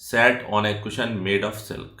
sat on a cushion made of silk।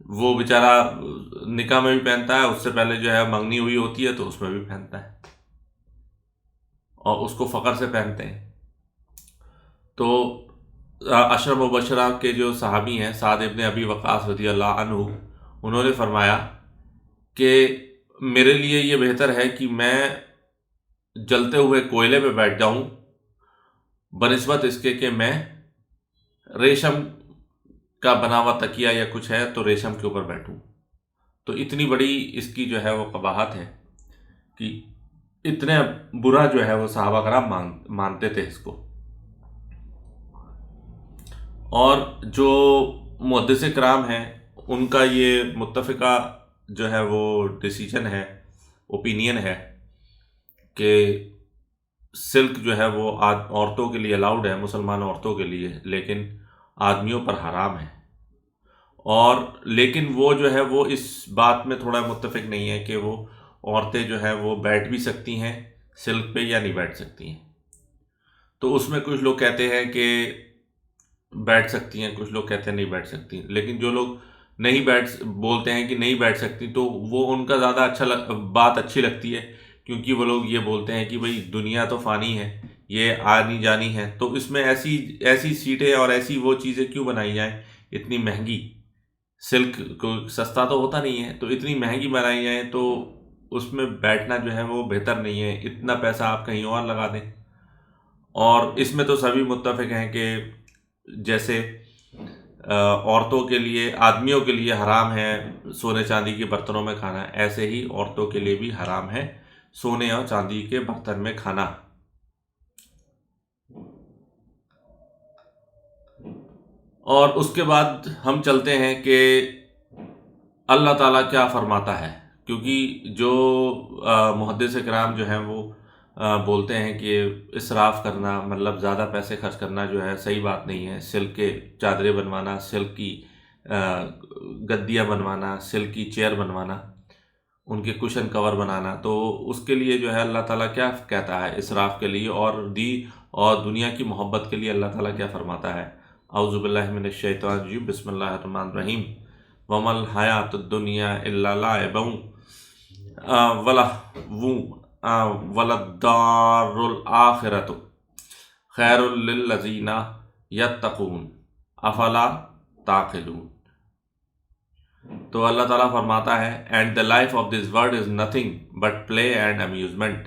وہ بیچارہ نکاح میں بھی پہنتا ہے، اس سے پہلے جو ہے منگنی ہوئی ہوتی ہے تو اس میں بھی پہنتا ہے، اور اس کو فخر سے پہنتے ہیں۔ تو عشر مبشرہ کے جو صحابی ہیں سعد ابن ابی وقاص رضی اللہ عنہ، انہوں نے فرمایا کہ میرے لیے یہ بہتر ہے کہ میں جلتے ہوئے کوئلے پہ بیٹھ جاؤں بنسبت اس کے کہ میں ریشم کا بنا ہوا تکیہ یا کچھ ہے تو ریشم کے اوپر بیٹھوں۔ تو اتنی بڑی اس کی جو ہے وہ قباحت ہے کہ اتنے برا جو ہے وہ صحابہ کرام مانتے تھے اس کو۔ اور جو محدث کرام ہیں ان کا یہ متفقہ جو ہے وہ ڈیسیجن ہے، اوپینین ہے کہ سلک جو ہے وہ عورتوں کے لیے الاؤڈ ہے، مسلمان عورتوں کے لیے، لیکن آدمیوں پر حرام ہے۔ اور لیکن وہ جو ہے وہ اس بات میں تھوڑا متفق نہیں ہے کہ وہ عورتیں جو ہے وہ بیٹھ بھی سکتی ہیں سلک پہ یا نہیں بیٹھ سکتی ہیں۔ تو اس میں کچھ لوگ کہتے ہیں کہ بیٹھ سکتی ہیں، کچھ لوگ کہتے ہیں نہیں بیٹھ سکتی، لیکن جو لوگ نہیں بولتے ہیں کہ نہیں بیٹھ سکتی تو وہ ان کا زیادہ بات اچھی لگتی ہے، کیونکہ وہ لوگ یہ بولتے ہیں کہ بھئی دنیا تو فانی ہے، یہ آنی جانی ہے، تو اس میں ایسی سیٹیں اور ایسی وہ چیزیں کیوں بنائی جائیں اتنی مہنگی؟ سلک کو سستا تو ہوتا نہیں ہے، تو اتنی مہنگی بنائی جائیں تو اس میں بیٹھنا جو ہے وہ بہتر نہیں ہے، اتنا پیسہ آپ کہیں اور لگا دیں۔ اور اس میں تو سبھی متفق ہیں کہ جیسے عورتوں کے لیے، آدمیوں کے لیے حرام ہے سونے چاندی کے برتنوں میں کھانا، ایسے ہی عورتوں کے لیے بھی حرام ہے سونے اور چاندی کے برتن میں کھانا۔ اور اس کے بعد ہم چلتے ہیں کہ اللہ تعالیٰ کیا فرماتا ہے، کیونکہ جو محدث کرام جو ہیں وہ بولتے ہیں کہ اسراف کرنا، مطلب زیادہ پیسے خرچ کرنا جو ہے صحیح بات نہیں ہے۔ سلک کے چادریں بنوانا، سلک کی گدیاں بنوانا، سلک کی چیئر بنوانا، ان کے کشن کور بنانا، تو اس کے لیے جو ہے اللہ تعالیٰ کیا کہتا ہے اسراف کے لیے، اور دنیا کی محبت کے لیے اللہ تعالیٰ کیا فرماتا ہے۔ اعوذ باللہ من الشیطان الرجیم، بسم اللہ الرحمن الرحیم، وَمَا الْحَيَاةُ الدُّنْيَا إِلَّا لَعِبٌ وَلَلدَّارُ الْآخِرَةُ خَيْرٌ لِلَّذِينَ يَتَّقُونَ أَفَلَا تَعْقِلُونَ۔ تو اللہ تعالیٰ فرماتا ہے and the life of this world is nothing but play and amusement,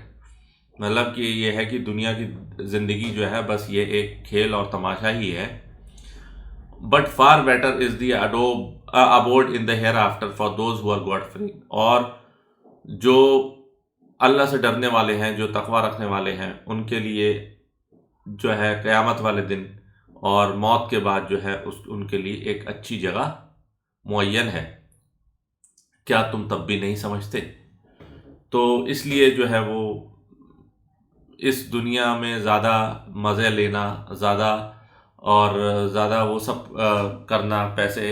مطلب کہ یہ ہے کہ دنیا کی زندگی جو ہے بس یہ ایک کھیل اور تماشا ہی ہے۔ But for better is the abode in the hereafter for those who are God fearing، اور جو اللہ سے ڈرنے والے ہیں، جو تقوی رکھنے والے ہیں، ان کے لیے جو ہے قیامت والے دن اور موت کے بعد جو ہے ان کے لیے ایک اچھی جگہ معین ہے۔ کیا تم تب بھی نہیں سمجھتے؟ تو اس لیے جو ہے وہ اس دنیا میں زیادہ مزے لینا، زیادہ وہ سب کرنا، پیسے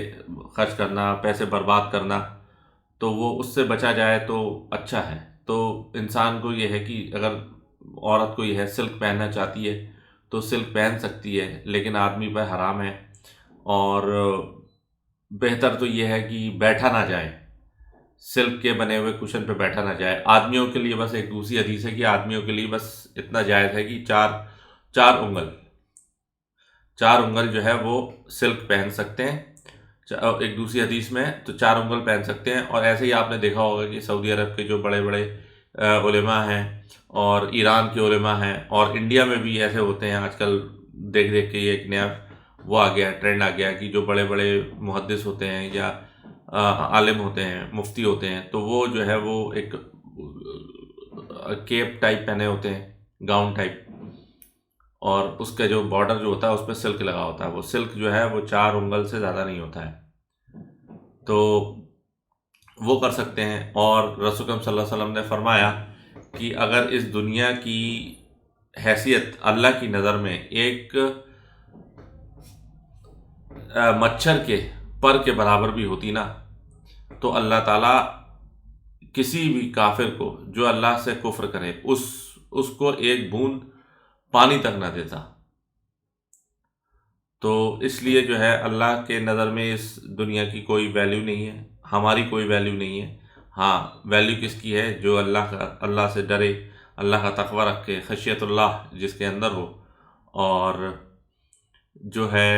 خرچ کرنا، پیسے برباد کرنا، تو وہ اس سے بچا جائے تو اچھا ہے۔ تو انسان کو یہ ہے کہ اگر عورت کو یہ ہے سلک پہننا چاہتی ہے تو سلک پہن سکتی ہے، لیکن آدمی پہ حرام ہے۔ اور بہتر تو یہ ہے کہ بیٹھا نہ جائے، سلک کے بنے ہوئے کشن پہ بیٹھا نہ جائے۔ آدمیوں کے لیے بس ایک دوسری حدیث ہے کہ آدمیوں کے لیے بس اتنا جائز ہے کہ چار انگل جو ہے وہ سلک پہن سکتے ہیں، ایک دوسری حدیث میں تو 4 انگل پہن سکتے ہیں۔ اور ایسے ہی آپ نے دیکھا ہوگا کہ سعودی عرب کے جو بڑے بڑے علماء ہیں، اور ایران کے علماء ہیں، اور انڈیا میں بھی ایسے ہوتے ہیں آج کل، دیکھ کے یہ ایک نیا وہ آ گیا، ٹرینڈ آ گیا کہ جو بڑے بڑے محدث ہوتے ہیں یا عالم ہوتے ہیں، مفتی ہوتے ہیں، تو وہ جو ہے وہ ایک کیپ ٹائپ پہنے ہوتے ہیں، گاؤن ٹائپ، اور اس کا جو بارڈر جو ہوتا ہے اس پہ سلک لگا ہوتا ہے، وہ سلک جو ہے وہ 4 انگل سے زیادہ نہیں ہوتا ہے، تو وہ کر سکتے ہیں۔ اور رسول اکرم صلی اللہ علیہ وسلم نے فرمایا کہ اگر اس دنیا کی حیثیت اللہ کی نظر میں ایک مچھر کے پر کے برابر بھی ہوتی نا، تو اللہ تعالیٰ کسی بھی کافر کو جو اللہ سے کفر کرے اس کو ایک بوند پانی تک نہ دیتا۔ تو اس لیے جو ہے اللہ کے نظر میں اس دنیا کی کوئی ویلیو نہیں ہے، ہماری کوئی ویلیو نہیں ہے۔ ہاں، ویلیو کس کی ہے؟ جو اللہ سے ڈرے، اللہ کا تقوی رکھے، خشیت اللہ جس کے اندر ہو، اور جو ہے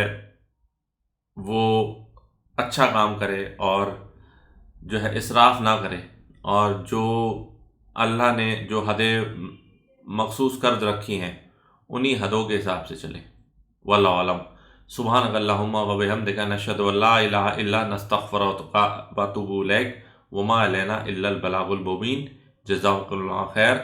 وہ اچھا کام کرے، اور جو ہے اسراف نہ کرے، اور جو اللہ نے جو حدیں مخصوص کر رکھی ہیں انہی حدوں کے حساب سے چلے۔ واللہ عالم۔ سبحانک اللہم و بحمدک، نشہد ان لا الہ الا انت، نستغفرک و نتوب الیک، وما علینا الا البلاغ المبین۔ جزاک اللہ خیر۔